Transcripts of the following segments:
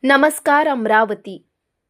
नमस्कार अमरावती।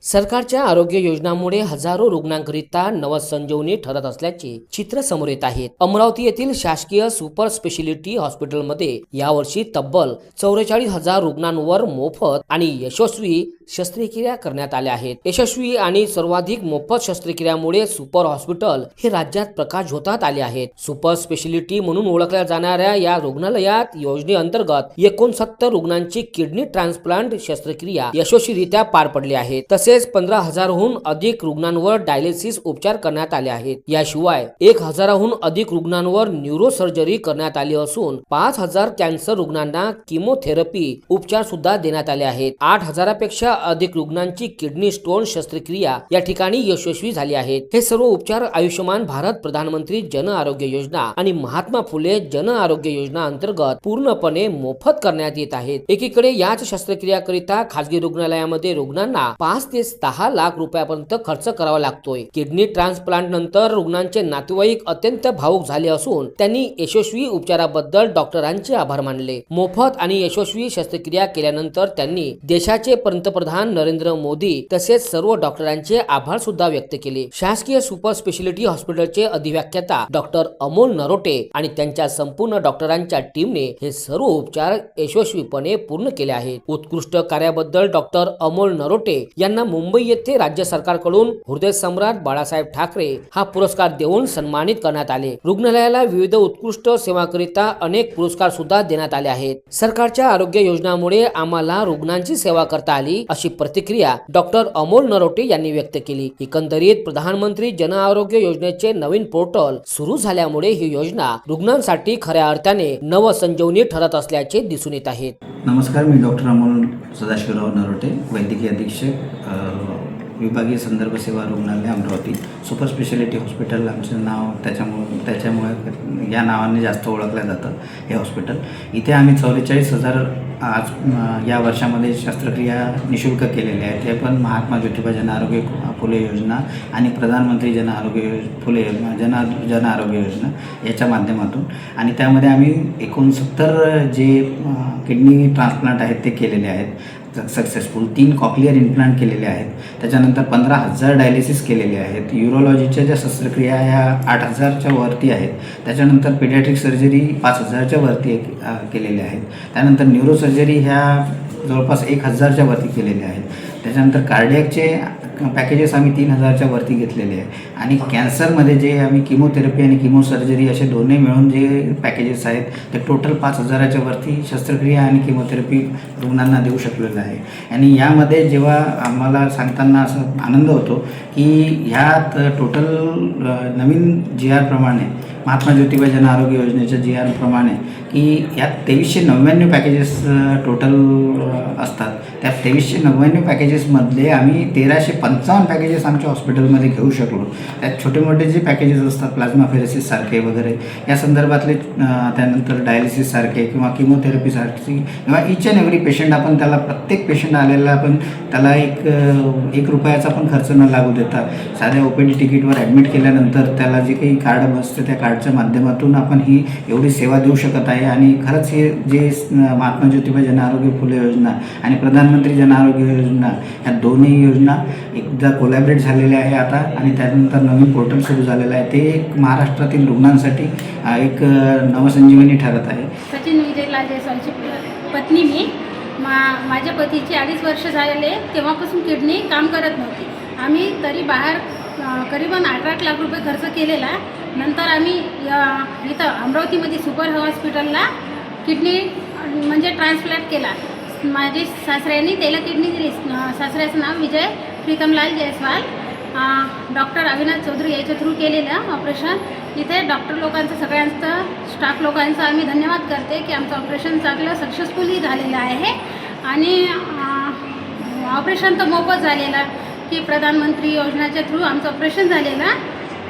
सरकारच्या आरोग्य योजनांमुळे हजारो रुग्णांकरिता नवसंजीवनी ठरत असल्याचे चित्र समोर येत आहे। अमरावती येथील शासकीय सुपर स्पेशालिटी हॉस्पिटलमध्ये यावर्षी तब्बल 44,000 रुग्णांवर मोफत आणि यशस्वी शस्त्रक्रिया करण्यात आल्या आहेत। यशस्वी आणि सर्वाधिक मोफत शस्त्रक्रियामुळे सुपर हॉस्पिटल हे राज्यात प्रकाशझोतात आले आहेत। सुपर स्पेशालिटी म्हणून ओळखल्या जाणाऱ्या या रुग्णालयात योजनेअंतर्गत 69 रुग्णांची किडनी ट्रान्सप्लांट शस्त्रक्रिया यशस्वीरित्या पार पडली आहे। तसेच 15,000हून अधिक रुग्णांवर डायलिसिस उपचार करण्यात आले आहेत। याशिवाय 1,000हून अधिक रुग्णांवर न्यूरोसर्जरी करण्यात आली असून 5,000 कॅन्सर रुग्णांना किमोथेरपी उपचार सुद्धा देण्यात आले आहेत। 8,000पेक्षा अधिक रुग्णांची किडनी स्टोन शस्त्रक्रिया या ठिकाणी यशस्वी झाली आहेत। हे सर्व उपचार आयुष्यमान भारत प्रधानमंत्री जन आरोग्य योजना आणि महात्मा फुले जन आरोग्य योजना अंतर्गत पूर्णपणे मोफत करण्यात येत आहेत। एकीकडे याच शस्त्रक्रियाकरिता खासगी रुग्णालयामध्ये रुग्णांना 5 ते 6 लाख रुपयापर्यंत खर्च करावा लागतोय। किडनी ट्रान्सप्लांट नंतर रुग्णांचे नातेवाईक अत्यंत भावुक झाले असून त्यांनी यशस्वी उपचाराबद्दल डॉक्टरांचे आभार मानले। मोफत आणि यशस्वी शस्त्रक्रिया केल्यानंतर त्यांनी देशाचे पंतप्रधान नरेंद्र मोदी तसेच सर्व डॉक्टरांचे आभार सुद्धा व्यक्त केले। शासकीय सुपर स्पेशालिटी हॉस्पिटलचे अधिव्याख्याता डॉक्टर अमोल नरोटे आणि त्यांच्या संपूर्ण डॉक्टरांच्या टीमने हे सर्व उपचार यशस्वीपणे पूर्ण केले आहेत। उत्कृष्ट कार्याबद्दल डॉक्टर अमोल नरोटे यांना मुंबई येथे राज्य सरकारकडून हृदय सम्राट बाळासाहेब ठाकरे हा पुरस्कार देऊन सन्मानित करण्यात आले। रुग्णालयाला विविध उत्कृष्ट सेवाकरिता अनेक पुरस्कार सुद्धा देण्यात आले आहेत। सरकारच्या आरोग्य योजनांमुळे आम्हाला रुग्णांची सेवा करता आली अशी प्रतिक्रिया डॉक्टर अमोल नरोटे यांनी व्यक्त केली। एकंदरीत प्रधानमंत्री जन आरोग्य योजनेचे नवीन पोर्टल सुरू झाल्यामुळे ही योजना रुग्णांसाठी खऱ्या अर्थाने नवसंजीवनी ठरत असल्याचे दिसून येत आहे। नमस्कार, मी डॉक्टर अमोल सदाशिवराव नरोटे, वैद्यकीय अधीक्षक, विभागीय संदर्भ सेवा रुग्णालय अमरावती। सुपर स्पेशालिटी हॉस्पिटल आमचं नाव त्याच्यामुळे या नावाने जास्त ओळखलं जातं हे हॉस्पिटल। इथे आम्ही 44,000 आज या वर्षामध्ये शस्त्रक्रिया निःशुल्क केलेल्या आहेत। ते पण महात्मा ज्योतिबा जन आरोग्य फुले योजना आणि प्रधानमंत्री जन आरोग्य फुले जन आरोग्य योजना याच्या माध्यमातून, आणि त्यामध्ये आम्ही 69 जे किडनी ट्रान्सप्लांट आहेत ते केलेले आहेत सक्सेसफुल। 3 कॉक्लिअर इम्प्लांट केलेले आहेत। त्याच्यानंतर 15,000 डायलिसिस केलेले आहेत। युरोलॉजीच्या ज्या शस्त्रक्रिया ह्या 8,000च्या वरती आहेत। त्याच्यानंतर पेडियाट्रिक सर्जरी 5,000च्या वरती केलेल्या आहेत। त्यानंतर न्यूरोसर्जरी ह्या जवळपास 1,000च्या वरती केलेल्या आहेत। त्याच्यानंतर कार्डियकचे पॅकेजेस आम्ही 3,000च्या वरती घेतलेले आहे। आणि कॅन्सरमध्ये जे आम्ही किमोथेरपी आणि किमोसर्जरी असे दोन्ही मिळून जे पॅकेजेस आहेत ते टोटल 5,000च्या वरती शस्त्रक्रिया आणि किमोथेरपी रुग्णांना देऊ शकलेलं आहे। आणि यामध्ये जेव्हा आम्हाला सांगताना असं आनंद होतो की ह्यात टोटल नवीन GR प्रमाणे, महात्मा ज्योतिबा जन आरोग्य योजनेच्या GR प्रमाणे की यात 2399 पॅकेजेस टोटल असतात। त्या 2399 पॅकेजेसमधले आम्ही 1355 पॅकेजेस आमच्या हॉस्पिटलमध्ये घेऊ शकलो। त्यात छोटे मोठे जे पॅकेजेस असतात प्लाझ्माफेरेसिस सारखे वगैरे या संदर्भातले, त्यानंतर डायलिसिस सारखे किंवा किमोथेरपी सारखी किंवा इच अँड एव्हरी पेशंट आपण त्याला, प्रत्येक पेशंट आलेला आपण त्याला एक रुपयाचा पण खर्च न लागू देता साध्या OPD तिकीटवर ॲडमिट केल्यानंतर त्याला जे काही कार्ड बसतं त्या कार्डच्या माध्यमातून आपण ही एवढी सेवा देऊ शकत आहे। आणि खरंच हे जे महात्मा ज्योतिबा जन आरोग्य फुले योजना आणि प्रधानमंत्री जन आरोग्य योजना ह्या दोन्ही योजना एकदा कोलॅबरेट झालेल्या आहे आता, आणि त्यानंतर नवीन पोर्टल सुरू झालेलं आहे। ते महाराष्ट्रातील रुग्णांसाठी एक नवसंजीवनी ठरत आहे। सचिन विजयलाल जयस्वालची पत्नी मी। माझ्या पतीचे 2.5 वर्ष झालेले तेव्हापासून किडनी काम करत नव्हती। आम्ही तरी बाहेर करीबन 8 लाख रुपये खर्च केलेला। नंतर आम्ही इथं अमरावतीमध्ये सुपर हॉस्पिटलला किडनी म्हणजे ट्रान्सप्लांट केला। माझी सासऱ्यांनी त्याला किडनी दिली। सासऱ्याचं नाव विजय प्रीतमलाल जयस्वाल, डॉक्टर अविनाश चौधरी याच्या थ्रू केलेलं ऑपरेशन। इथे डॉक्टर लोकांचं, सगळ्यांचं, स्टाफ लोकांचा आम्ही धन्यवाद करते की आमचं ऑपरेशन चांगलं सक्सेसफुली झालेलं आहे। आणि ऑपरेशन तर मोफत झालेलं की प्रधानमंत्री योजनेच्या थ्रू आमचं ऑपरेशन झालेलं।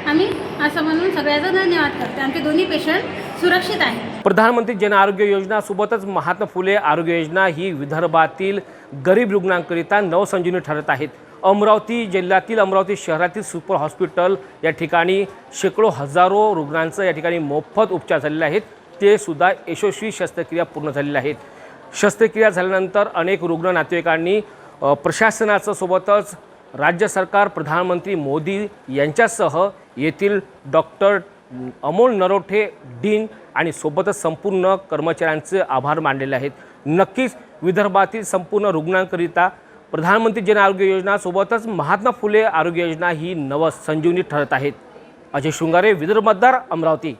आम्ही असं म्हणून सगळ्यांचा धन्यवाद करते। आमचे दोन्ही पेशंट सुरक्षित आहेत। प्रधानमंत्री जन आरोग्य योजना सोबतच महात्मा फुले आरोग्य योजना ही विदर्भातील गरीब रुग्णांकरिता नवसंजीवनी ठरत आहेत। अमरावती जिल्ह्यातील, अमरावती शहरातील सुपर हॉस्पिटल या ठिकाणी शेकडो हजारो रुग्णांचं या ठिकाणी मोफत उपचार झालेले आहेत। ते सुद्धा यशस्वी शस्त्रक्रिया पूर्ण झालेल्या आहेत। शस्त्रक्रिया झाल्यानंतर अनेक रुग्ण नातेवाईकांनी प्रशासनाचं सोबतच राज्य सरकार, प्रधानमंत्री मोदी यांच्यासह येथील डॉक्टर अमोल नरोटे, डीन आणि सोबतच संपूर्ण कर्मचाऱ्यांचे आभार मानलेले आहेत. नक्कीच विदर्भातील संपूर्ण रुग्णांकरिता प्रधानमंत्री जन आरोग्य योजना सोबतच महात्मा फुले आरोग्य योजना ही नवसंजीवनी ठरत आहेत. अजय शृंगारे, विदर्भ मतदार, अमरावती.